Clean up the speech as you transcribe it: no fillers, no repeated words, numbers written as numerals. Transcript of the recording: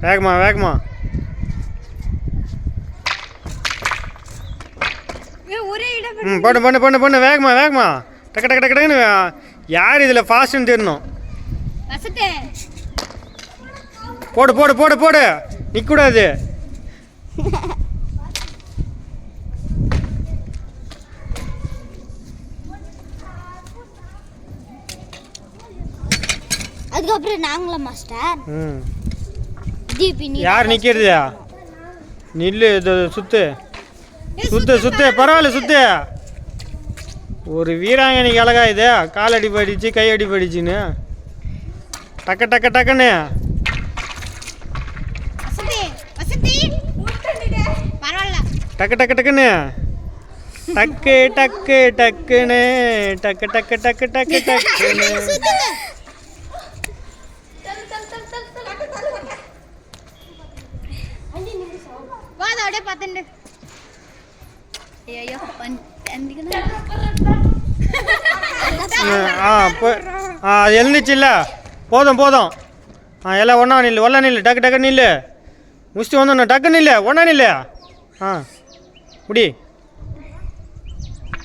வேகமா வேகமா. பண்ணு பண்ணு பண்ணு பண்ணு வேகமா வேகமா. டக்கு டக்கு டக்கு டக்குன்னு. யார் இதில் ஃபாஸ்ட்டுன்னு தெரியணும். போடு போடு போடு போடு. நிற்கக்கூடாது. அதுக்கப்புறம் நாங்களும் மாஸ்டர். யார் நிற்கிறது? நில்லு. இது சுத்து சுத்து சுத்து. பரவாயில்ல சுத்து. ஒரு வீராங்கனைக்கு அழகா இது. கால் அடி படிச்சு கை அடி படிச்சுன்னு டக்கு டக்கு டக்குன்னு. டக்கு டக்கு டக்குன்னு. டக்கு டக்கு டக்குன்னு. டக்கு டக்கு டக்கு டக்கு டக்குன்னு. எழுந்துச்சுல்ல. போதும் போதும். எல்லாம் ஒன்றா நில்லு. ஒன்றா நில்லு. டக்கு டக்கு நில்லு. முடிச்சுட்டு வந்தோண்ணா. டக்கு நில்லு. ஒன்றா நில்லு. முடி.